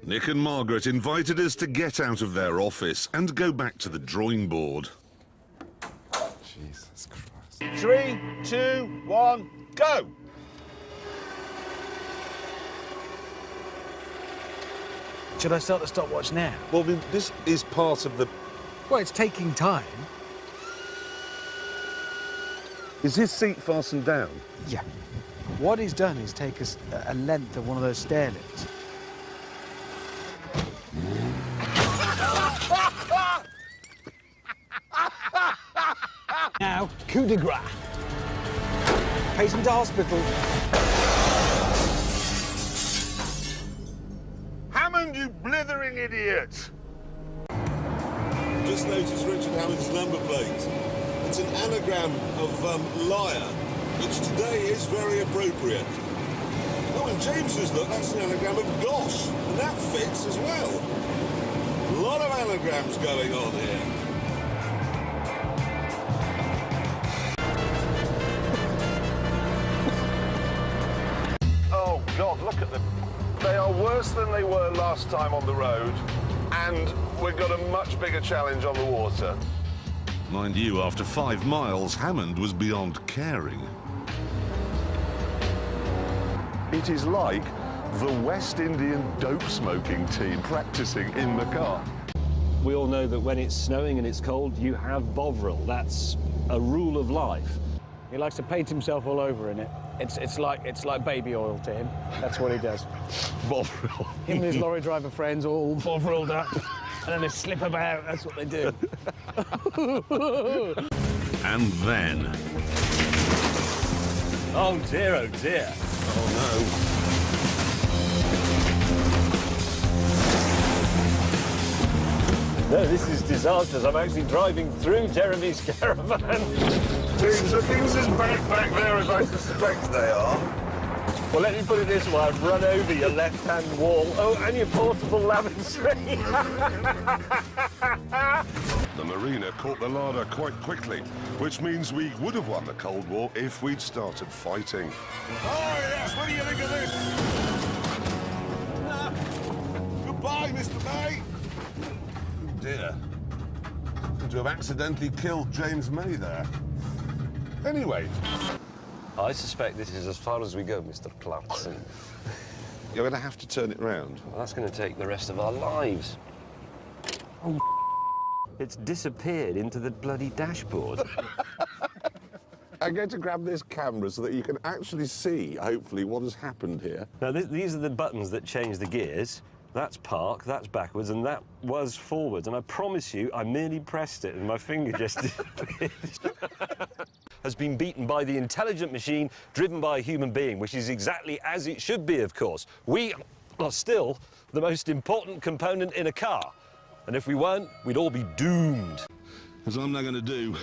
Nick and Margaret invited us to get out of their office and go back to the drawing board. Jesus Christ. 3, 2, 1, go! Should I start the stopwatch now? Well, this is part of the... Well, it's taking time. Is his seat fastened down? Yeah. What he's done is take us a length of one of those stair lifts. Now, coup de grace. Patient to hospital. Hammond, you blithering idiot! Just noticed Richard Hammond's number plate. It's an anagram of liar, which today is very appropriate. Oh, and James's look, that's an anagram of gosh, and that fits as well. A lot of anagrams going on here. Oh, God, look at them. They are worse than they were last time on the road, and we've got a much bigger challenge on the water. Mind you, after 5 miles, Hammond was beyond caring. It is like the West Indian dope smoking team practicing in the car. We all know that when it's snowing and it's cold, you have Bovril. That's a rule of life. He likes to paint himself all over in it. It's like baby oil to him. That's what he does. Bovril. Him and his lorry driver friends all Bovriled up, and then they slip about. That's what they do. And then... Oh dear, oh dear. Oh, No, this is disastrous. I'm actually driving through Jeremy's caravan. James, are things as back there as I suspect they are? Well, let me put it this way. I've run over your left-hand wall. Oh, and your portable lavatory. The Marina caught the larder quite quickly, which means we would have won the Cold War if we'd started fighting. Oh, yes, what do you think of this? Goodbye, Mr. May. Oh, dear. Seem to have accidentally killed James May there. Anyway. I suspect this is as far as we go, Mr. Clarkson. You're going to have to turn it round. Well, that's going to take the rest of our lives. Oh, it's disappeared into the bloody dashboard. I'm going to grab this camera so that you can actually see, hopefully, what has happened here. Now, these are the buttons that change the gears. That's park, that's backwards, and that was forwards. And I promise you, I merely pressed it and my finger just disappeared. Has been beaten by the intelligent machine driven by a human being, which is exactly as it should be, of course. We are still the most important component in a car. And if we weren't, we'd all be doomed. as I'm now going to do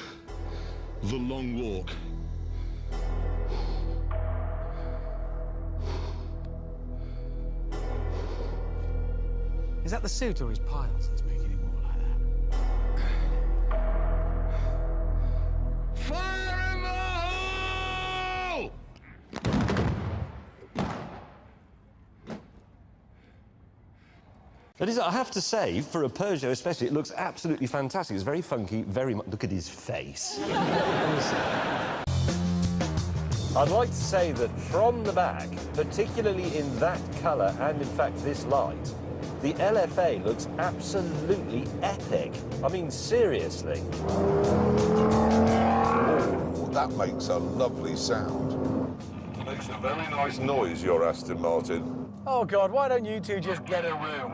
the long walk. Is that the suit or his piles that's making him walk like that? Fire in the hole! That is, I have to say, for a Peugeot especially, it looks absolutely fantastic. It's very funky, very much... Look at his face. I'd like to say that from the back, particularly in that colour and, in fact, this light, the LFA looks absolutely epic. I mean, seriously. Oh, that makes a lovely sound. Makes a very nice noise, your Aston Martin. Oh, God, why don't you two just get a room?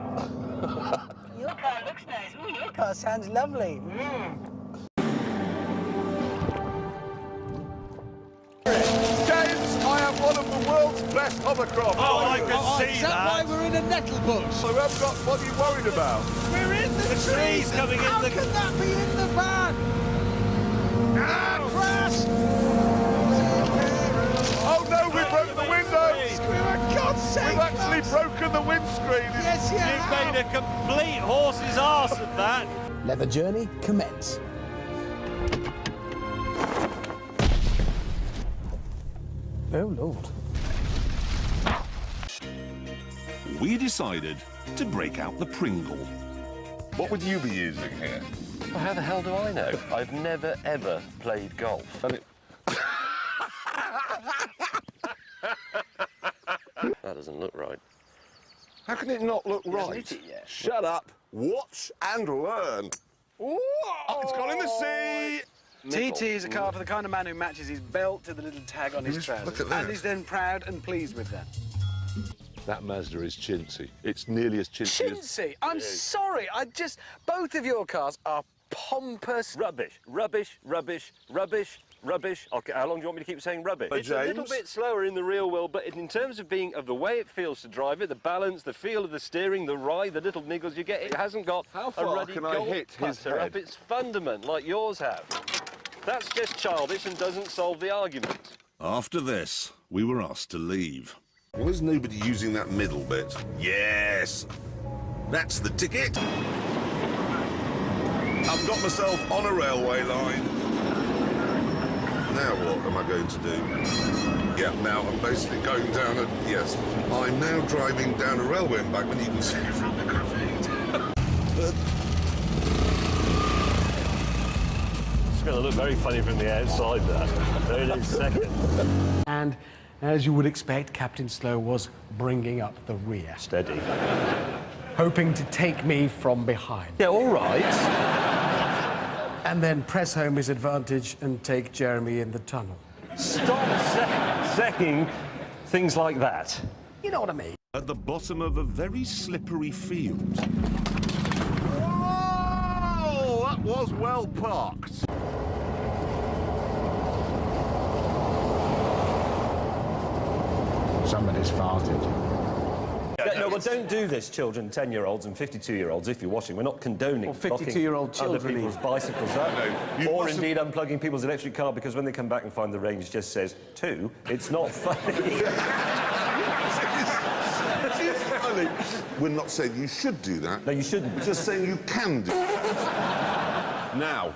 Your car looks nice. Ooh, your car sounds lovely. James, I am one of the world's best hovercraft. Oh, I can see Is that why we're in a nettle bush? So I've got what are you worried about? We're in the trees coming in How the... can that be in the van? Ah, crash! Oh no, we broke the windows! For God's sake! We've actually broken the windscreen. Yes, you You've have. made a complete horse's arse of that. Let the journey commence. Oh, Lord. We decided to break out the Pringle. What would you be using here? Well, how the hell do I know? I've never, ever played golf. And That doesn't look right. how can it not look right? hit it yet. Shut up, watch and learn. Whoa! Oh, it's gone in the sea! TT is a car for the kind of man who matches his belt to the little tag on his Look trousers. at that. And is then proud and pleased with that. That Mazda is chintzy. It's nearly as chintzy as... Chintzy! I'm sorry, both of your cars are pompous. Rubbish, rubbish, rubbish, rubbish, rubbish. Okay, how long do you want me to keep saying rubbish? It's a little James? bit slower in the real world, but in terms of the way it feels to drive it, the balance, the feel of the steering, the ride, the little niggles you get, it hasn't got How a far ruddy can I golf hit his putter head? up its fundament like yours have. That's just childish and doesn't solve the argument. After this, we were asked to leave. Why is nobody using that middle bit? Yes! That's the ticket! I've got myself on a railway line. Now what am I going to do? Yeah, now I'm basically going down a... Yes, I'm now driving down a railway embankment. You can see it from the graphite. It's going to look very funny from the outside there. There it is, second. And as you would expect, Captain Slow was bringing up the rear, Steady. hoping to take me from behind. Yeah, all right. And then press home his advantage and take Jeremy in the tunnel. Stop saying things like that. You know what I mean? At the bottom of a very slippery field. Whoa! That was well parked. Somebody's farted. No, well, don't do this, children, 10-year-olds and 52-year-olds, if you're watching. We're not condoning Or 52-year-old blocking other children people's even. bicycles up. you Or mustn't- indeed unplugging people's electric car, because when they come back and find the range just says 2, it's not funny. We're not saying you should do that. No, you shouldn't. We're just saying you can do it. Now,